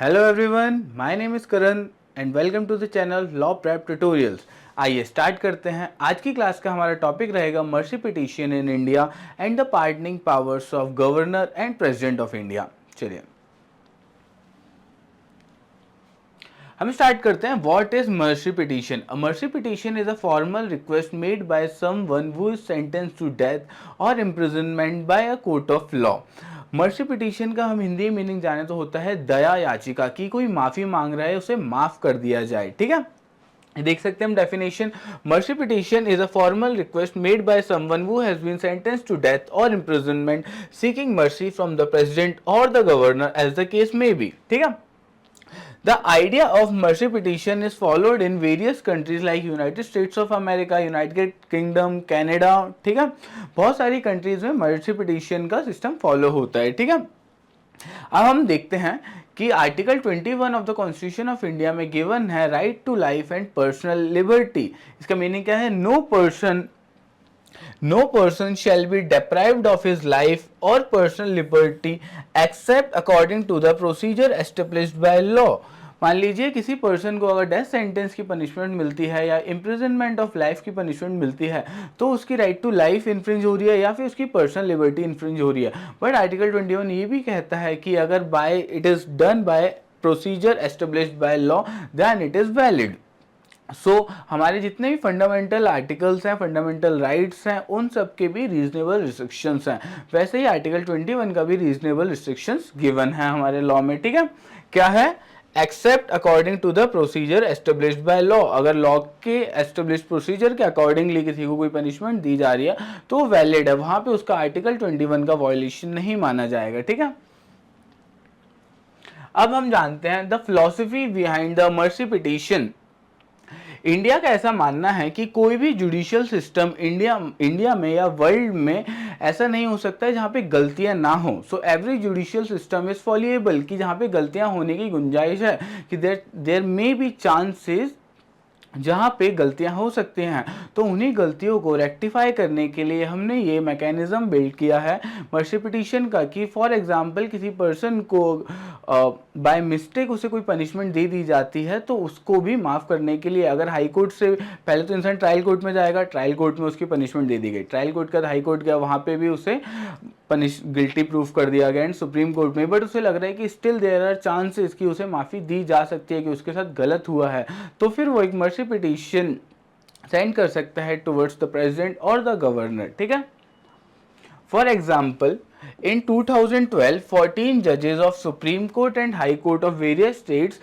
Hello everyone, my name is Karan and welcome to the channel law prep tutorials. आइए start करते हैं। आज की क्लास का हमारा टॉपिक रहेगा mercy petition in India and the pardoning powers of governor and president of India. चलिए हम स्टार्ट करते हैं। What is mercy petition? A mercy petition is a formal request made by someone who is sentenced to death और imprisonment by a court of law. Mercy petition का हम Hindi meaning जाने तो होता है दया याचिका, की कोई माफी मांग रहा है उसे माफ कर दिया जाए। ठीक है, देख सकते हैं हम definition. Mercy petition is a formal request made by someone who has been sentenced to death और imprisonment seeking mercy from the president और the governor as the case may be. ठीक है, The idea of mercy petition is followed in various countries like United States of America, United Kingdom, Canada। ठीक है, बहुत सारी countries में mercy petition का system follow होता है। ठीक है, अब हम देखते हैं कि article 21 of the constitution of India में गिवन है right to life and personal liberty. इसका मीनिंग क्या है? No person shall be deprived of his life or personal liberty except according to the procedure established by law। मान लीजिए किसी person को अगर डेथ सेंटेंस की पनिशमेंट मिलती है या इम्प्रिजनमेंट ऑफ लाइफ की पनिशमेंट मिलती है तो उसकी राइट टू लाइफ इन्फ्रिंज हो रही है या फिर उसकी पर्सनल लिबर्टी इन्फ्रिंज हो रही है। बट आर्टिकल 21 ये भी कहता है कि अगर by it is done by procedure established by law then it is valid. हमारे जितने भी फंडामेंटल आर्टिकल्स हैं, फंडामेंटल राइट्स हैं, उन सब के भी रीजनेबल रिस्ट्रिक्शंस हैं। वैसे ही आर्टिकल 21 का भी रीजनेबल रिस्ट्रिक्शंस गिवन है हमारे लॉ में। ठीक है, क्या है? Except according to the procedure established by law. अगर लॉ के एस्टेब्लिश प्रोसीजर के अकॉर्डिंगली किसी को कोई पनिशमेंट दी जा रही है तो वैलिड है, वहां पे उसका आर्टिकल 21 का वायलेशन नहीं माना जाएगा। ठीक है, अब हम जानते हैं the philosophy behind the mercy petition. India का ऐसा मानना है कि कोई भी जुडिशियल सिस्टम इंडिया में या वर्ल्ड में ऐसा नहीं हो सकता है जहां पे गलतियां ना हो। So every judicial system is fallible, कि जहां पे गलतियां होने की गुंजाइश है, कि देयर मे बी चांसेस जहाँ पे गलतियाँ हो सकती हैं, तो उन्हीं गलतियों को रेक्टिफाई करने के लिए हमने ये मैकेनिज्म बिल्ड किया है मर्सी पिटीशन का। कि फॉर एग्जांपल किसी पर्सन को बाय मिस्टेक उसे कोई पनिशमेंट दे दी जाती है तो उसको भी माफ़ करने के लिए अगर हाई कोर्ट से पहले तो इंसान ट्रायल कोर्ट में जाएगा, ट्रायल कोर्ट में उसकी पनिशमेंट दे दी गई, ट्रायल कोर्ट का हाई कोर्ट गया, वहाँ पे भी उसे गिल्टी प्रूफ कर दिया गया एंड सुप्रीम कोर्ट में, बट उसे लग रहा है कि स्टिल देयर आर चांसेस कि उसे माफ़ी दी जा सकती है, कि उसके साथ गलत हुआ है, तो फिर वो एक मर्सी पिटीशन सेंड कर सकता है टुवर्ड्स द प्रेसिडेंट और द गवर्नर। ठीक है, for example in 2012 14 judges of Supreme Court and High Court of various states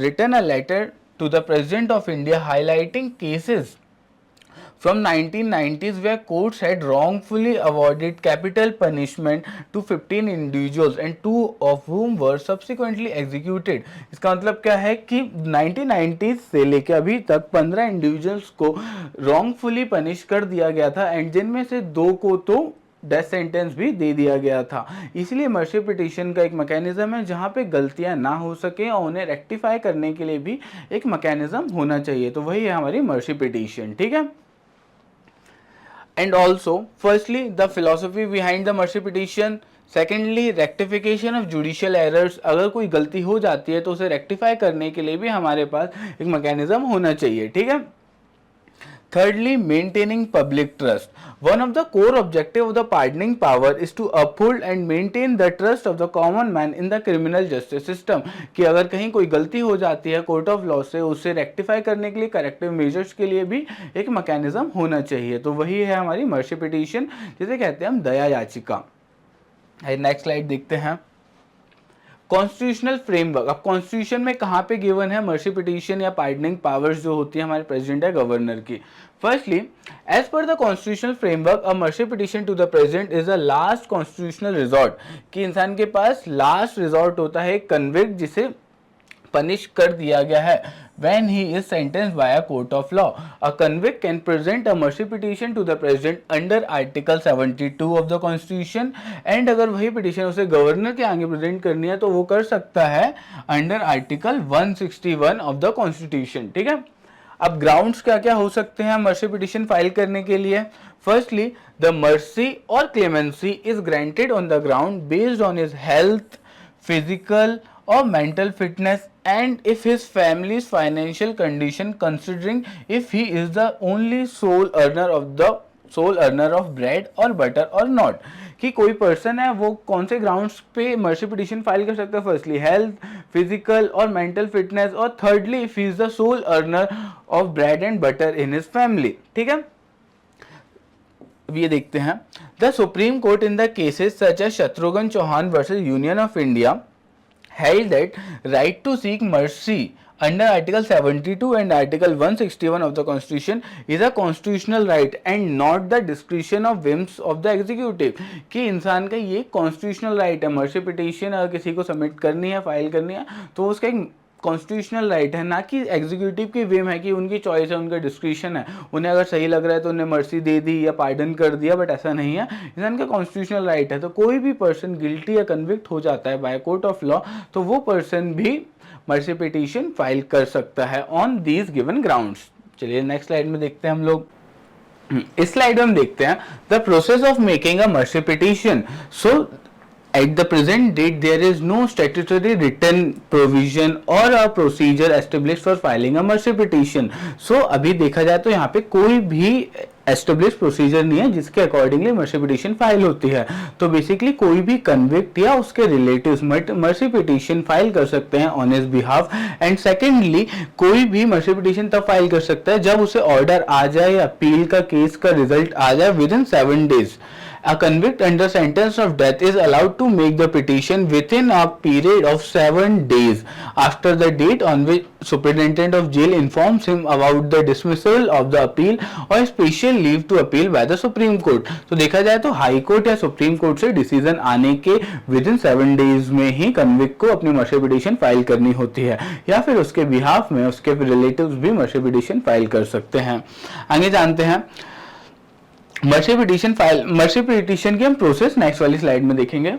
written a letter to the President of India highlighting cases from 1990s where courts had wrongfully awarded capital punishment to 15 individuals and 2 of whom were subsequently executed। इसका मतलब क्या है कि 1990s से लेकर अभी तक 15 individuals को wrongfully पनिश कर दिया गया था एंड जिनमें से 2 को तो डेथ सेंटेंस भी दे दिया गया था। इसलिए मर्सी पिटीशन का एक मैकेनिज्म है जहां पे गलतियां ना हो सके और उन्हें रेक्टिफाई करने के लिए भी एक मैकेनिज्म होना चाहिए, तो वही है हमारी मर्सी पिटीशन। ठीक है, and also firstly the philosophy behind the mercy petition, secondly rectification of judicial errors। अगर कोई गलती हो जाती है तो उसे रेक्टिफाई करने के लिए भी हमारे पास एक मैकेनिज्म होना चाहिए। ठीक है, thirdly maintaining public trust। one of the core objective of the pardoning power is to uphold and maintain the trust of the common man in the criminal justice system। कि अगर कहीं कोई गलती हो जाती है कोर्ट ऑफ लॉ से, उसे रेक्टिफाई करने के लिए करेक्टिव मेजर्स के लिए भी एक मैकेनिज्म होना चाहिए, तो वही है हमारी मर्सी पिटीशन, जिसे कहते हैं हम दया याचिका। नेक्स्ट स्लाइड देखते हैं। Constitutional framework. अब कॉन्स्टिट्यूशन में कहाँ पे गिवन है मर्सी पिटीशन या पार्डनिंग पावर्स जो होती है हमारे प्रेसिडेंट या गवर्नर की? Firstly, as per the constitutional framework a mercy petition to the president is a last constitutional resort. कि इंसान के पास लास्ट रिजॉर्ट होता है कन्विक्ट जिसे पनिश कर दिया गया है when he is sentenced by a court of law। A convict can present a mercy petition to the president under article 72 of the constitution and अगर वही पिटीशन उसे गवर्नर के आगे प्रेजेंट करनी है तो वो कर सकता है under article 161 of the constitution. ठीक है, अब ग्राउंड्स क्या क्या हो सकते हैं मर्सी पिटीशन फाइल करने के लिए? फर्स्टली, द मर्सी और clemency is granted on the ground based on his health, physical or mental fitness, and if his family's financial condition, considering if he is the only sole earner of bread or butter or not, कि कोई person है वो कौन से grounds पे mercy petition file कर सकता है? फर्स्टली हेल्थ, फिजिकल और मेंटल फिटनेस, और thirdly if he is the sole earner of bread and butter in his family. ठीक है, ये देखते हैं। The supreme court in the cases such as Shatrughan Chauhan versus union of India held that right to seek mercy under Article 72 and Article 161 of the Constitution is a constitutional right and not the discretion of whims of the executive। कि इंसान का ये constitutional right है, mercy petition अगर किसी को submit करनी है, फाइल करनी है, तो उसका एक कॉन्स्टिट्यूशनल राइट है, ना कि एग्जीक्यूटिव की विम है कि उनकी चॉइस है, उनका डिस्क्रिप्शन है, उन्हें अगर सही लग रहा है तो उन्हें मर्सी दे दी या पार्डन कर दिया, बट ऐसा नहीं है, इंसान का कॉन्स्टिट्यूशनल राइट है। तो कोई भी पर्सन गिल्टी या कन्विक्ट हो जाता है बाय कोर्ट ऑफ लॉ, तो वो पर्सन भी मर्सी पिटीशन फाइल कर सकता है ऑन दीज गिवन ग्राउंड्स। चलिए नेक्स्ट स्लाइड में देखते हैं हम लोग। इस स्लाइड में हम देखते हैं the process of making a mercy petition. So at the present date there is no statutory written provision or a procedure established for filing a mercy petition। so अभी देखा जाए तो यहाँ पे कोई भी एस्टेब्लिश प्रोसीजर नहीं है जिसके अकॉर्डिंगली मर्सी पिटीशन फाइल होती है। तो बेसिकली कोई भी कन्विक्ट या उसके रिलेटिव्स मर्सी पिटीशन फाइल कर सकते हैं on his behalf. And secondly कोई भी मर्सी पिटीशन तब फाइल कर सकता है जब उसे ऑर्डर आ जाए या अपील का केस का रिजल्ट आ जाए with in 7 days। A convict under sentence of death is allowed to make the petition within a period of 7 days after the date on which superintendent of jail informs him about the dismissal of the appeal or special leave to appeal by the Supreme Court। तो देखा जाए तो high court या supreme court से decision आने के with in 7 days में ही convict को अपनी मर्सी पिटीशन फाइल करनी होती है, या फिर उसके बिहाफ में उसके रिलेटिव्स भी मर्सी पिटीशन फाइल कर सकते हैं। आगे जानते हैं मर्सी पिटीशन की हम प्रोसेस नेक्स्ट वाली स्लाइड में देखेंगे।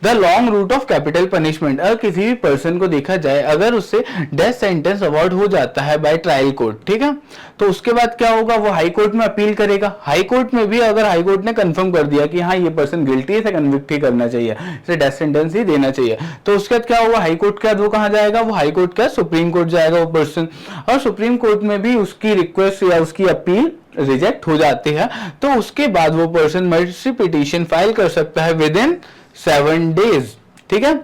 The long route of capital punishment. अगर किसी भी पर्सन को देखा जाए अगर उससे डेथ सेंटेंस अवॉर्ड हो जाता है बाय ट्रायल कोर्ट, ठीक है, तो उसके बाद क्या होगा, वो हाई कोर्ट में अपील करेगा। हाई कोर्ट में भी अगर हाई कोर्ट ने कंफर्म कर दिया कि हाँ ये पर्सन गिल्टी है, इसे कन्विक्ट ही करना चाहिए, इसे डेथ सेंटेंस ही देना चाहिए, तो उसके बाद क्या होगा, हाई कोर्ट के बाद वो कहाँ जाएगा, वो हाई कोर्ट का सुप्रीम कोर्ट जाएगा वो पर्सन, और सुप्रीम कोर्ट में भी उसकी रिक्वेस्ट या उसकी अपील रिजेक्ट हो जाती है, तो उसके बाद वो पर्सन मर्सी पिटीशन फाइल कर सकता है विद इन 7 days। ठीक है,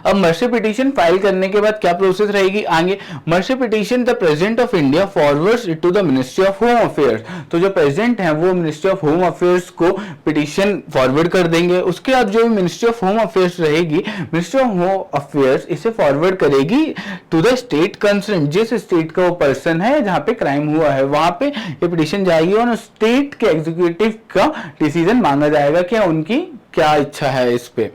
अब मर्सी पिटीशन फाइल करने के बाद क्या प्रोसेस रहेगी आगे। Mercy petition the president of India forwards it to the ministry of home affairs. तो जो प्रेसिडेंट है वो मिनिस्ट्री ऑफ होम अफेयर्स को पिटीशन फॉरवर्ड कर देंगे। उसके बाद जो मिनिस्ट्री ऑफ होम अफेयर्स रहेगी, मिनिस्ट्री ऑफ होम अफेयर्स इसे फॉरवर्ड करेगी टू द स्टेट कंसर्न। जिस स्टेट का वो पर्सन है जहां पे क्राइम हुआ है वहां पे ये पिटीशन जाएगी और स्टेट के एग्जीक्यूटिव का डिसीजन मांगा जाएगा कि उनकी क्या इच्छा है इस पे।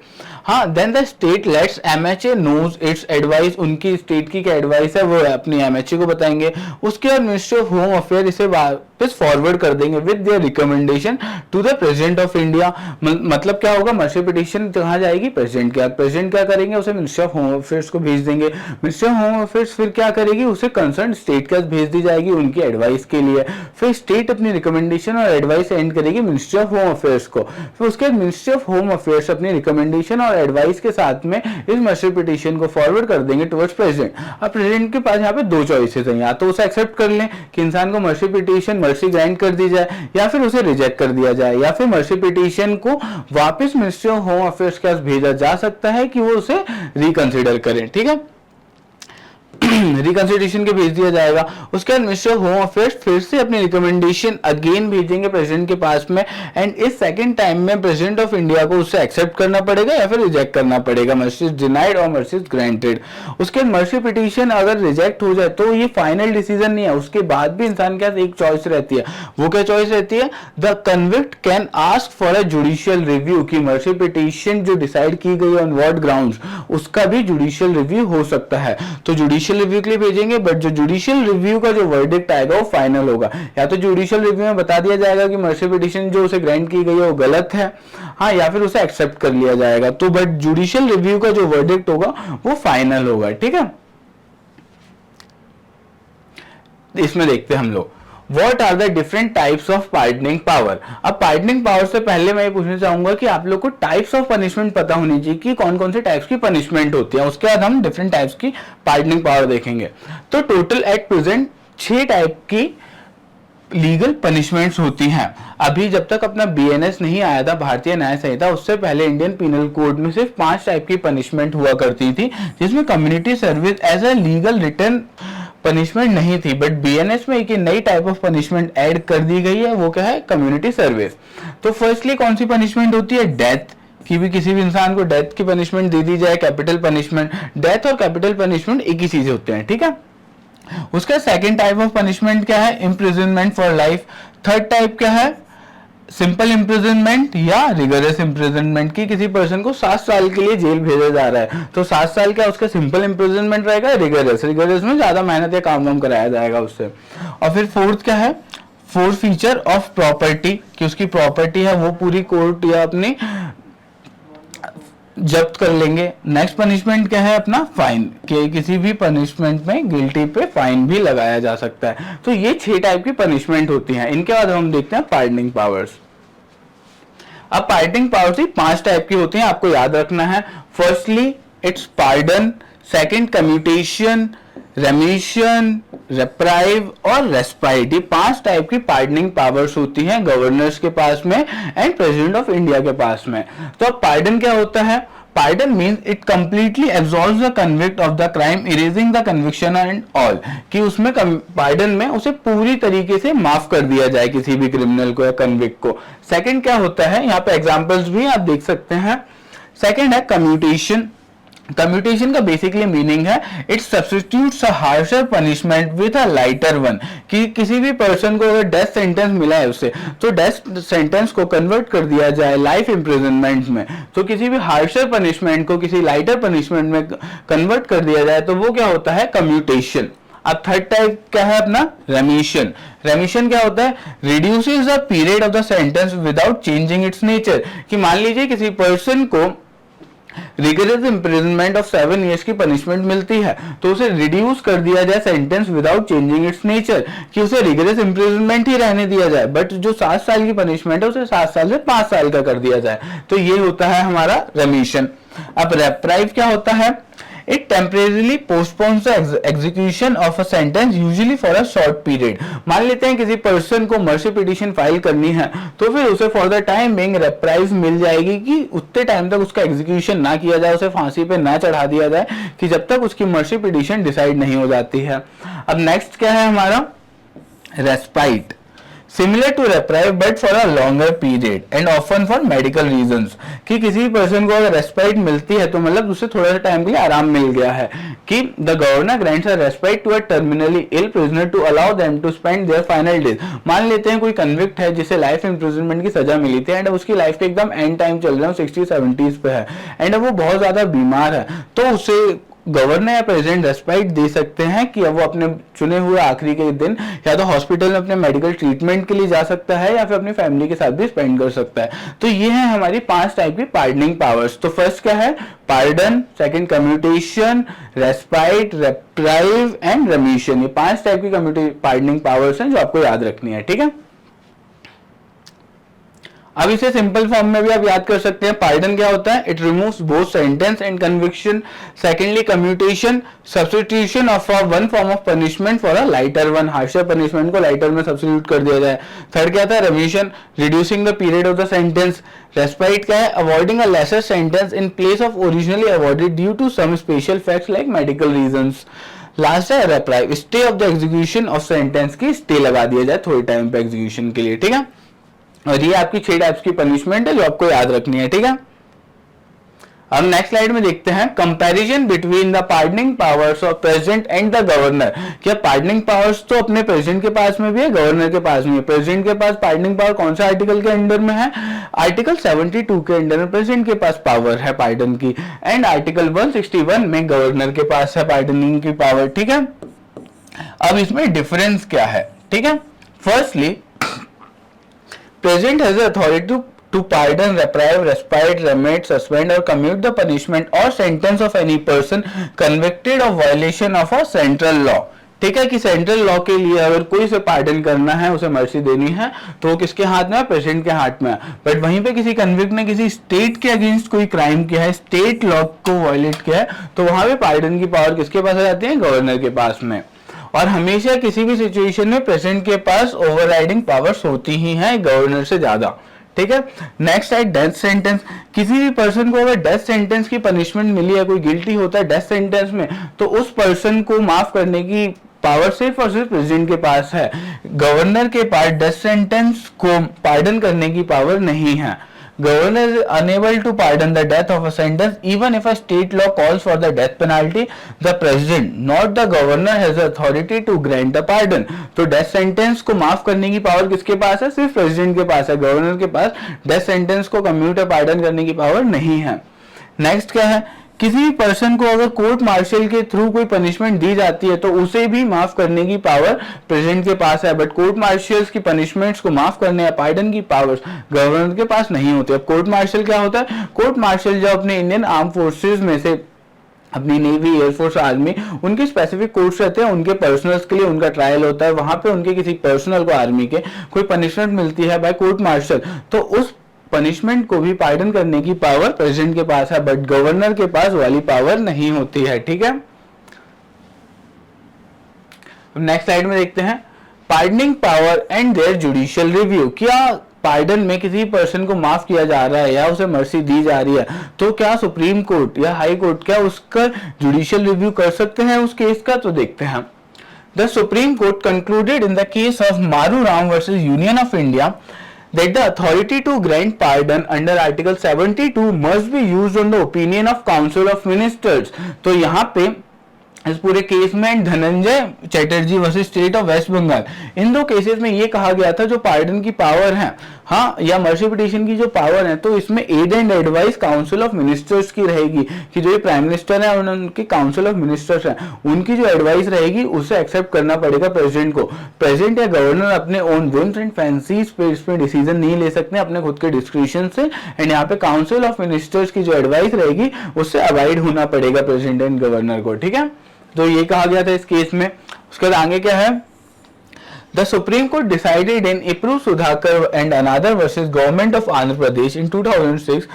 हाँ, then the state lets MHA knows its advice. उनकी स्टेट की क्या एडवाइस है वो अपनी एमएचए को बताएंगे। उसके बाद मिनिस्ट्री ऑफ होम अफेयर इसे वापस फॉरवर्ड कर देंगे with their recommendation to the president of India. मतलब क्या होगा, मर्सी पिटीशन कहाँ जाएगी, प्रेसिडेंट के बाद। प्रेसिडेंट क्या करेंगे, उसे मिनिस्ट्री ऑफ होम अफेयर्स को भेज देंगे। मिनिस्ट्री ऑफ होम अफेयर्स फिर क्या करेगी, उसे कंसर्न स्टेट के पास भेज दी जाएगी उनकी एडवाइस के लिए। फिर स्टेट अपनी रिकमेंडेशन और एडवाइस सेंड करेगी मिनिस्ट्री ऑफ होम अफेयर्स को। फिर उसके बाद मिनिस्ट्री ऑफ होम अफेयर्स अपनी रिकमेंडेशन और एडवाइस के साथ में इस मर्सी पिटीशन को फॉरवर्ड कर देंगे टुवर्ड्स प्रेसिडेंट। अब प्रेसिडेंट के पास यहाँ पे 2 चॉइसेस हैं, या तो उसे एक्सेप्ट कर लें कि इंसान को मर्सी पिटीशन मर्सी ग्रांट कर दी जाए, या फिर उसे रिजेक्ट कर दिया जाए, या फिर मर्सी पिटीशन को वापस मिनिस्ट्री ऑफ होम अफेयर्स के पास भेजा जा सकता है कि वो उसे रिकंसिडर करें। ठीक है, रिकंसिडरेशन के भेज दिया जाएगा। उसके बाद मिनिस्टर ऑफ होम अफेयर्स फिर से अपनी रिकमेंडेशन अगेन भेजेंगे प्रेसिडेंट के पास में, एंड इस सेकंड टाइम में प्रेसिडेंट ऑफ इंडिया को उससे एक्सेप्ट करना पड़ेगा या फिर रिजेक्ट करना पड़ेगा, मर्सी डिनाइड और मर्सी ग्रांटेड। उसके बाद मर्सी पिटीशन अगर रिजेक्ट हो जाए तो ये फाइनल डिसीजन नहीं है, उसके बाद भी इंसान के पास एक चॉइस रहती है। वो क्या चॉइस रहती है, the convict can ask for a judicial review, की मर्सी पिटीशन जो डिसाइड की गई ऑन व्हाट ग्राउंड्स उसका भी जुडिशियल रिव्यू हो सकता है। तो जुडिशियल रिव्यू के लिए भेजेंगे, बट जो जुडिशियल रिव्यू का जो वर्डिक्ट आएगा वो फाइनल होगा। या तो जुडिशियल रिव्यू में बता दिया जाएगा कि मर्सी पिटीशन जो उसे ग्रांट की गई है वो गलत है, हाँ, या फिर उसे एक्सेप्ट कर लिया जाएगा। तो बट जुडिशियल रिव्यू का जो वर्डिक्ट होगा वो फाइनल होगा। ठीक है, इसमें देखते हैं हम लोग what are the different types of pardoning power. अब पार्डनिंग पावर से पहले मैं ये पूछना चाहूंगा कि आप लोग को टाइप्स ऑफ पनिशमेंट पता होनी चाहिए कि कौन कौन से टाइप्स की पनिशमेंट होती है, उसके बाद हम डिफरेंट टाइप्स की पार्डनिंग पावर देखेंगे। तो टोटल एट प्रेजेंट 6 टाइप की लीगल पनिशमेंट्स होती हैं। अभी जब तक अपना बीएनएस नहीं आया था, भारतीय न्याय संहिता, उससे पहले इंडियन पिनल कोड में सिर्फ 5 टाइप की पनिशमेंट हुआ करती थी, जिसमें community service as a legal return punishment नहीं थी। बट बीएनएस में एक नई टाइप ऑफ पनिशमेंट ऐड कर दी गई है, वो क्या है, कम्युनिटी सर्विस। तो फर्स्टली कौन सी पनिशमेंट होती है, डेथ की भी, किसी भी इंसान को डेथ की पनिशमेंट दे दी जाए, कैपिटल पनिशमेंट। डेथ और कैपिटल पनिशमेंट एक ही चीज होते हैं, ठीक है। उसका सेकंड टाइप ऑफ पनिशमेंट क्या है, imprisonment for life. Third type क्या है, सिंपल इम्प्रिजनमेंट या रिगरस इम्प्रिजनमेंट, की किसी पर्सन को 7 साल के लिए जेल भेजा जा रहा है, तो 7 साल का उसका सिंपल इम्प्रिजनमेंट रहेगा, रिगरस में ज्यादा मेहनत या काम वाम कराया जाएगा उससे। और फिर फोर्थ क्या है, फोर्थ फीचर ऑफ प्रॉपर्टी, कि उसकी प्रॉपर्टी है वो पूरी कोर्ट या अपनी जब्त कर लेंगे। नेक्स्ट पनिशमेंट क्या है, अपना फाइन, कि किसी भी पनिशमेंट में गिल्टी पे फाइन भी लगाया जा सकता है। तो ये 6 टाइप की पनिशमेंट होती हैं। इनके बाद हम देखते हैं पार्डनिंग पावर्स। अब पार्डनिंग पावर्स ही 5 टाइप की होती हैं, आपको याद रखना है। Firstly it's pardon, second commutation, remission, reprieve और रेस्पाइट। ये 5 टाइप की पार्डनिंग पावर्स होती हैं गवर्नर्स के पास में एंड प्रेसिडेंट ऑफ इंडिया के पास में। तो अब पार्डन क्या होता है, pardon means it completely absolves the convict of the crime, erasing the conviction and all, कि उसमें पार्डन में उसे पूरी तरीके से माफ कर दिया जाए किसी भी क्रिमिनल को या कन्विक्ट को। सेकंड क्या होता है, यहाँ पे एग्जांपल्स भी आप देख सकते हैं। सेकंड है कम्यूटेशन। कम्यूटेशन का बेसिकली मीनिंग है it substitutes a harsher punishment with a lighter one, कि किसी भी पर्सन को अगर डेथ सेंटेंस मिला है उसे, तो डेथ सेंटेंस को कन्वर्ट कर दिया जाए लाइफ इम्प्रिजनमेंट में। तो किसी भी हार्शर पनिशमेंट को किसी लाइटर पनिशमेंट में कन्वर्ट कर दिया जाए तो वो क्या होता है, कम्यूटेशन। अब थर्ड टाइप क्या है अपना, रेमिशन। रेमिशन क्या होता है, reduces the period of the sentence without changing it's nature, कि मान लीजिए किसी पर्सन को रिगरस इम्प्रिजनमेंट ऑफ 7 ईयर्स की पनिशमेंट मिलती है, तो उसे रिड्यूस कर दिया जाए sentence without changing it's nature, कि उसे रिगरस इम्प्रिजनमेंट ही रहने दिया जाए, बट जो 7 साल की पनिशमेंट है उसे 7 साल से 5 साल का कर दिया जाए। तो ये होता है हमारा रेमिशन। अब रेप्राइव क्या होता है, it temporarily postpones the execution of a sentence usually for a short period। मान लेते हैं किसी पर्सन को मर्सी पिटीशन फाइल करनी है, तो फिर उसे फॉर द टाइम बिंग रेप्राइव मिल जाएगी कि उतने टाइम तक उसका एग्जीक्यूशन ना किया जाए, उसे फांसी पे ना चढ़ा दिया जाए, कि जब तक उसकी मर्सी पिटीशन डिसाइड नहीं हो जाती है। अब नेक्स्ट क्या है हमारा, respite. Similar to reprieve but for a longer period and often for medical reasons, कि किसी पर्सन को अगर रेस्पाइट मिलती है तो मतलब उससे थोड़ा सा टाइम के लिए आराम मिल गया है, कि the governor grants a respite to a terminally ill prisoner to allow them to spend their final days. मान लेते हैं कोई कन्विक्ट है जिसे लाइफ इम्प्रिजनमेंट की सजा मिली थी एंड उसकी लाइफ के एकदम एंड टाइम चल रहा है, 60-70s पे है एंड वो बहुत ज्यादा बीमार है, तो उसे गवर्नर या प्रेसिडेंट रेस्पाइट दे सकते हैं कि अब वो अपने चुने हुए आखिरी के दिन या तो हॉस्पिटल में अपने मेडिकल ट्रीटमेंट के लिए जा सकता है या फिर अपनी फैमिली के साथ भी स्पेंड कर सकता है। तो ये है हमारी 5 टाइप की पार्डनिंग पावर्स। तो फर्स्ट क्या है, pardon, second commutation, respite, reprieve and remission. ये 5 टाइप की पार्डनिंग पावर्स हैं जो आपको याद रखनी है, ठीक है। अब इसे सिंपल फॉर्म में भी आप याद कर सकते हैं। पार्डन क्या होता है, it removes both sentence and conviction. Secondly commutation, substitution of one form of punishment for a lighter one, harsher punishment को लाइटर में सब्स्टिट्यूट कर दिया जाए। थर्ड क्या था, remission, reducing the period of the sentence. Respite क्या है, avoiding a lesser sentence in place of originally avoided due to some special facts like medical reasons. Last है reprieve, stay of the execution of sentence की stay लगा दिया जाए थोड़े time पे execution के लिए, ठीक है। और ये आपकी 6 टाइप्स की पनिशमेंट है जो आपको याद रखनी है, ठीक है। अब नेक्स्ट स्लाइड में देखते हैं comparison between the pardoning powers of president and the governor. क्या पार्डनिंग पावर्स तो अपने प्रेसिडेंट के पास में भी है, गवर्नर के पास में है। प्रेसिडेंट के पास पार्डनिंग पावर कौन सा आर्टिकल के अंडर में है, आर्टिकल 72 के अंडर में प्रेसिडेंट के पास पावर है पार्डन की, एंड आर्टिकल 161 में गवर्नर के पास है पार्डनिंग की पावर, ठीक है। अब इसमें डिफरेंस क्या है, ठीक है। Firstly President has the authority to pardon, reprieve, respite, remit, suspend or commute the punishment or sentence of any person convicted of violation of a central law, ठीक है, कि सेंट्रल लॉ के लिए अगर कोई से पार्डन करना है, उसे मर्सी देनी है, तो वो किसके हाथ में है? प्रेसिडेंट के हाथ में है। बट वहीं पे किसी कन्विक्ट ने किसी स्टेट के अगेंस्ट कोई क्राइम किया है, स्टेट लॉ को वायलेट किया है, तो वहां पे पार्डन की पावर किसके पास आ जाती है? गवर्नर के पास में। और हमेशा किसी भी सिचुएशन में प्रेसिडेंट के पास ओवरराइडिंग पावर्स होती ही हैं गवर्नर से ज्यादा। ठीक है, नेक्स्ट है डेथ सेंटेंस। किसी भी पर्सन को अगर डेथ सेंटेंस की पनिशमेंट मिली है, कोई गिल्टी होता है डेथ सेंटेंस में, तो उस पर्सन को माफ करने की पावर सिर्फ और सिर्फ प्रेसिडेंट के पास है। गवर्नर के पास डेथ सेंटेंस को पार्डन करने की पावर नहीं है। Governor is unable to pardon the death of a sentence even if a state law calls for the death penalty. The president, not the governor, has the authority to grant the pardon. तो death sentence को माफ करने की power किसके पास है? सिर्फ president के पास है। गवर्नर के पास death sentence को कम्यूट या पार्डन करने की पावर नहीं है। नेक्स्ट क्या है? किसी भी पर्सन को अगर कोर्ट मार्शल के थ्रू कोई पनिशमेंट दी जाती है तो उसे भी माफ करने की पावर प्रेसिडेंट के पास है। बट कोर्ट मार्शल्स की पनिशमेंट्स को माफ करने या पार्डन की पावर्स गवर्नर के पास नहीं होती। अब कोर्ट मार्शल क्या होता है? कोर्ट मार्शल जो अपने इंडियन आर्म फोर्सेज में से अपनी नेवी, एयरफोर्स, आर्मी, उनके स्पेसिफिक कोर्ट्स रहते हैं, उनके पर्सनल्स के लिए उनका ट्रायल होता है। वहां पे उनके किसी पर्सनल को, आर्मी के, कोई पनिशमेंट मिलती है बाय कोर्ट मार्शल, तो उस पनिशमेंट को भी पार्डन करने की पावर प्रेसिडेंट के पास है, बट गवर्नर के पास वाली पावर नहीं होती है। ठीक है, नेक्स्ट स्लाइड में देखते हैं pardoning power and their judicial review. क्या पार्डन में किसी पर्सन को माफ किया जा रहा है या उसे मर्सी दी जा रही है, तो क्या सुप्रीम कोर्ट या हाई कोर्ट क्या उसका जुडिशियल रिव्यू कर सकते हैं उस केस का? तो देखते हैं। The supreme court concluded in the case of Maru Ram versus union of India that the authority to grant pardon under Article 72 must be used on the opinion of Council of Ministers। तो यहाँ पे इस पूरे case में Dhananjay Chatterjee versus state of West Bengal, इन दो cases में ये कहा गया था जो पार्डन की पावर है, हाँ, या मर्सी पिटीशन की जो पावर है, तो इसमें aid and advice council of ministers की रहेगी कि जो ये प्राइम मिनिस्टर है और उनके काउंसिल ऑफ मिनिस्टर्स हैं, उनकी जो एडवाइस रहेगी उसे एक्सेप्ट करना पड़ेगा प्रेसिडेंट को। प्रेसिडेंट या गवर्नर अपने ओन विम्स एंड फैंसीज पे इसमें डिसीजन नहीं ले सकते अपने खुद के डिस्क्रिप्शन से, एंड यहाँ पे काउंसिल ऑफ मिनिस्टर्स की जो एडवाइस रहेगी उससे अवॉइड होना पड़ेगा प्रेसिडेंट एंड गवर्नर को। ठीक है, तो ये कहा गया था इस केस में। उसके बाद आगे क्या है? The Supreme Court decided in Ipru Sudhakar and another versus Government of Andhra Pradesh in 2006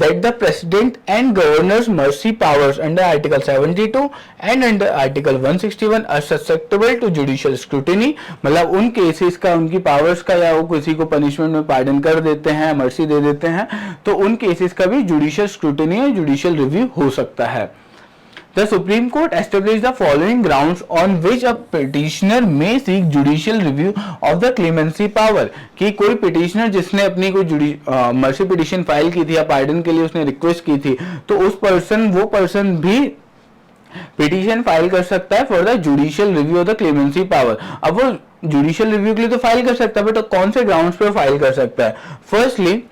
that the President and Governor's mercy powers under Article 72 and under Article 161 are susceptible to judicial scrutiny। मतलब उन cases का, उनकी powers का, या वो किसी को punishment में पार्डन कर देते हैं, मर्सी दे देते हैं, तो उन केसेस का भी जुडिशियल स्क्रूटिनी और जुडिशियल रिव्यू हो सकता है। The Supreme Court established the following grounds on which a petitioner may seek judicial review of the clemency power। कि कोई पिटिशनर जिसने अपनी कोई मर्सी पिटिशन फाइल की थी या पार्डन के लिए उसने रिक्वेस्ट की थी, तो वो पर्सन भी पिटिशन फाइल कर सकता है for the judicial review of the clemency power. अब वो जुडिशियल रिव्यू के लिए तो फाइल कर सकता है, बट तो कौन से ग्राउंड्स पे फाइल कर सकता है? Firstly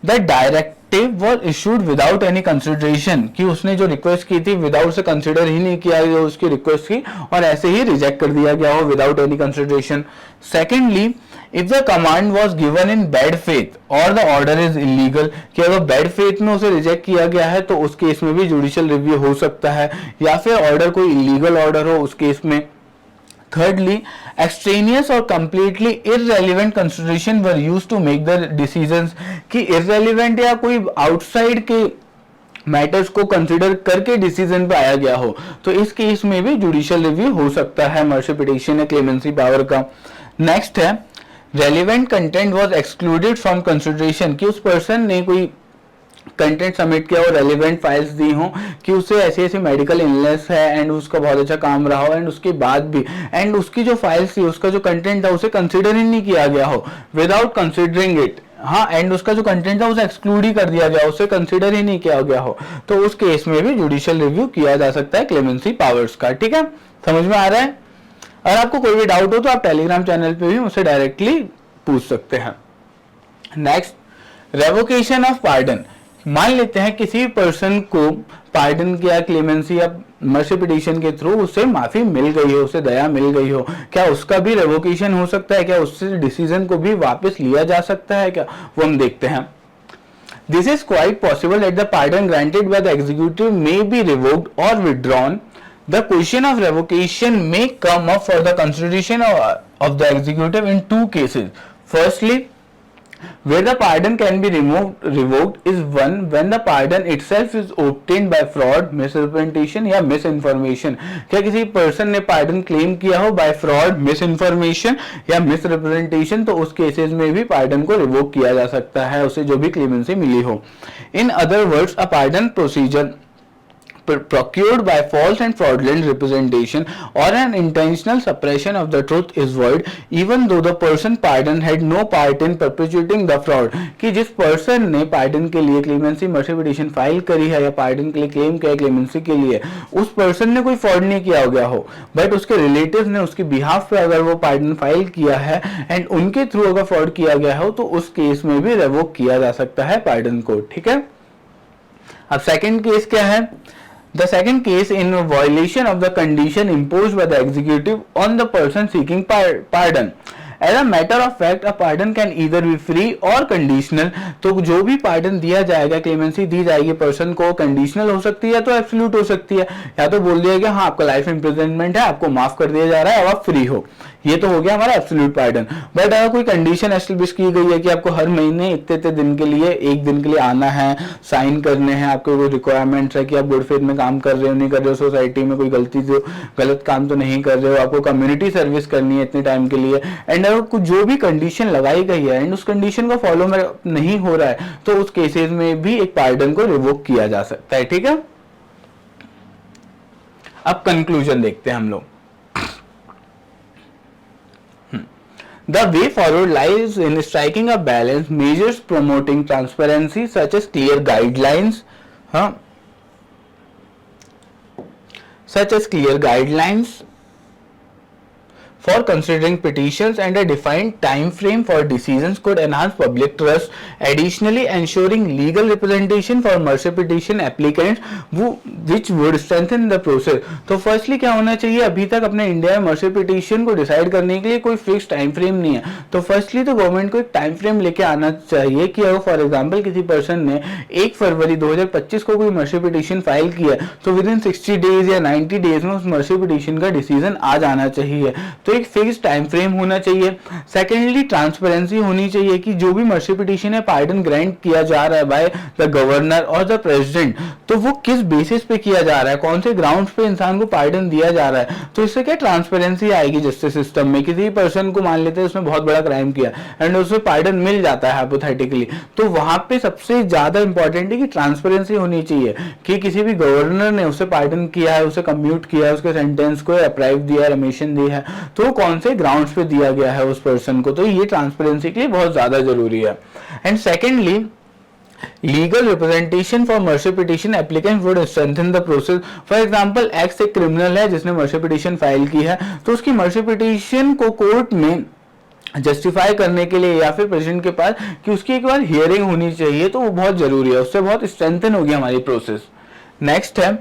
the directive was issued without any consideration, कि उसने जो रिक्वेस्ट की थी विदाउट से कंसिडर ही नहीं किया जो उसकी रिक्वेस्ट की, और ऐसे ही रिजेक्ट कर दिया गया हो without any consideration. Secondly, if the command was given in bad faith और द ऑर्डर इज इलीगल, कि अगर बैड फेथ में उसे रिजेक्ट किया गया है तो उस केस में भी जुडिशियल रिव्यू हो सकता है, या फिर ऑर्डर कोई इलीगल ऑर्डर हो उस केस में। Thirdly, extraneous or completely irrelevant consideration were used to make the decisions, कि irrelevant या कोई outside के मैटर्स को कंसिडर करके डिसीजन पे आया गया हो, तो इस केस में भी जुडिशियल रिव्यू हो सकता है मर्सी पिटीशन या क्लेमेंसी पावर का। नेक्स्ट है relevant content was excluded from consideration, कि उस पर्सन ने कोई कंटेंट सबमिट किया और रेलिवेंट फाइल्स दी हो कि उसे ऐसी ऐसी मेडिकल इलनेस है एंड उसका बहुत अच्छा काम रहा हो, एंड उसके बाद भी एंड उसकी जो फाइल्स थी, उसका जो कंटेंट था उसे कंसिडर ही नहीं किया गया हो विदाउट कंसिडरिंग इट, हाँ, एंड उसका जो कंटेंट था उसे एक्सक्लूड ही कर दिया गया, उसे कंसिडर ही नहीं किया गया हो, तो उस केस में भी जुडिशियल रिव्यू किया जा सकता है क्लेमेंसी पावर्स का। ठीक है, समझ में आ रहा है? अगर आपको कोई भी डाउट हो तो आप टेलीग्राम चैनल पे भी मुझसे डायरेक्टली पूछ सकते हैं। Next, revocation of pardon. मान लेते हैं किसी पर्सन को पार्डन किया क्लेमेंसी या मर्सी पिटीशन के थ्रू उसे माफी मिल गई हो, उसे दया मिल गई हो, क्या उसका भी रेवोकेशन हो सकता है? क्या उससे डिसीजन को भी वापस लिया जा सकता है क्या? वो हम देखते हैं। This is quite possible that the pardon granted by the executive may be revoked or withdrawn The question of revocation may come up for the consideration of the executive in two cases. Firstly, where the pardon can be revoked is one when the pardon itself is obtained by fraud, misrepresentation या misinformation. क्या किसी person ने pardon claim किया हो by fraud, misinformation या misrepresentation, तो उस cases में भी pardon को revoke किया जा सकता है, उसे जो भी clemency मिली हो. In other words, a pardon procedure procured by false and fraudulent representation or an intentional suppression of the truth is void even though the person pardoned had no part in perpetuating the fraud. कि जिस person ने pardon के लिए clemency mercy petition file करी है या pardon के लिए क्लेम किया क्लेमेंसी के लिए, उस पर्सन ने कोई फ्रॉड नहीं किया हो गया हो, बट उसके रिलेटिव्स ने उसके बिहाफ पे अगर वो पार्डन फाइल किया है एंड उनके थ्रू अगर फ्रॉड किया गया हो, तो उस केस में भी रेवोक किया जा सकता है पार्डन को. ठीक है. अब सेकंड केस क्या है? The second case in violation of the condition imposed by the executive on the person seeking pardon. As a matter of fact, a pardon can either be free or conditional. तो जो भी pardon दिया जाएगा, clemency दी जाएगी person को, conditional हो सकती है तो absolute हो सकती है. या तो बोल दिया गया हाँ आपका लाइफ इम्प्रिजनमेंट है, आपको माफ कर दिया जा रहा है, अब आप फ्री हो, ये तो हो गया हमारा एब्सोल्यूट पार्डन. बट अगर कोई कंडीशन एस्टेब्लिश की गई है कि आपको हर महीने इतने दिन के लिए, एक दिन के लिए आना है, साइन करने हैं, आपके कोई रिक्वायरमेंट्स है कि आप गुड फेथ में काम कर रहे हो, नहीं कर रहे हो, सोसाइटी में कोई गलत काम तो नहीं कर रहे हो, आपको कम्युनिटी सर्विस करनी है इतने टाइम के लिए, एंड अगर कुछ जो भी कंडीशन लगाई गई है एंड उस कंडीशन को फॉलो नहीं हो रहा है, तो उस केसेस में भी एक पार्डन को रिवोक किया जा सकता है. ठीक है. अब कंक्लूजन देखते हैं हम लोग. The way forward lies in striking a balance, measures promoting transparency such as clear guidelines, for considering petitions and a defined time frame for decisions could enhance public trust. Additionally, ensuring legal representation for mercy petition applicants which would strengthen the process. तो firstly क्या होना चाहिए, अभी तक अपने India में mercy petition को decide करने के लिए कोई फिक्स टाइम फ्रेम नहीं है. तो फर्स्टली तो गवर्नमेंट को एक टाइम फ्रेम लेके आना चाहिए कि अगर फॉर एग्जांपल किसी पर्सन ने 1 फरवरी 2025 को कोई मर्सी पिटीशन फाइल किया, तो विद इन 60 डेज या 90 डेज में उस मर्सी पिटीशन का डिसीजन आ जाना चाहिए. तो एक फिक्स टाइम फ्रेम होना चाहिए. सेकेंडली, ट्रांसपेरेंसी होनी चाहिए कि जो भी मर्सी पिटीशन है पार्डन ग्रांट किया जा रहा है बाय द गवर्नर और द प्रेसिडेंट, तो वो किस बेसिस पे किया जा रहा है, कौन से ग्राउंड्स पे इंसान को पार्डन दिया जा रहा है. तो इससे क्या ट्रांसपेरेंसी आएगी जस्टिस सिस्टम में. किसी पर्सन को मान लेते हैं उसने बहुत बड़ा क्राइम किया एंड उसे पार्डन मिल जाता है हाइपोथेटिकली, तो वहां पे सबसे ज्यादा इंपॉर्टेंट है कि ट्रांसपेरेंसी होनी चाहिए कि किसी भी गवर्नर ने उसे पार्डन किया है, उसे कम्यूट किया है, उसके सेंटेंस को अप्राइव दिया, रिमिशन दी है, तो कौन से ग्राउंड्स पे दिया गया है उस पर्सन को. तो ये ट्रांसपेरेंसी के लिए बहुत ज्यादा जरूरी है. And secondly, legal representation for mercy petition applicant would strengthen the process. For example, x एक क्रिमिनल है जिसने मर्सी पिटीशन फाइल की है, तो उसकी मर्सी पिटीशन को कोर्ट में जस्टिफाई करने के लिए या फिर प्रेसिडेंट के पास कि उसकी एक बार हियरिंग होनी चाहिए, तो वो बहुत जरूरी है, उससे बहुत स्ट्रेंथन होगी हमारी प्रोसेस. नेक्स्ट है,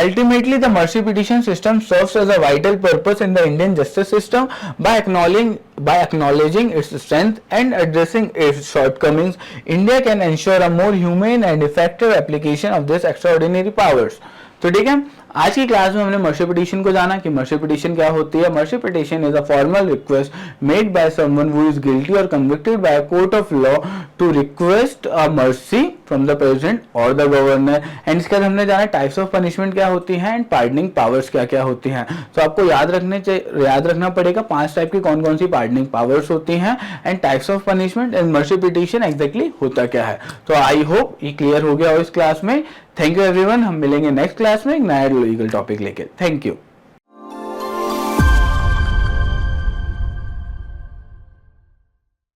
ultimately the mercy petition system serves as a vital purpose in the Indian justice system by acknowledging its strength and addressing its shortcomings. India can ensure a more humane and effective application of this extraordinary powers. तो ठीक है, आज की class में हमने mercy petition को जाना कि मर्सी पिटीशन क्या होती है. Mercy petition is a formal request made by someone who is guilty और convicted by a court of law to request a mercy from the president और द गवर्नर. एंड इसके बाद हमने जाना टाइप्स ऑफ पनिशमेंट क्या होती हैं and pardoning powers क्या क्या होती हैं. तो आपको याद रखना पड़ेगा 5 टाइप की कौन कौन सी पार्डनिंग पावर्स होती हैं and types of punishment and mercy petition exactly होता क्या है. तो आई होप ये क्लियर हो गया हो इस क्लास में. Thank you everyone. हम मिलेंगे नेक्स्ट क्लास में एक नया लीगल टॉपिक लेके. Thank you.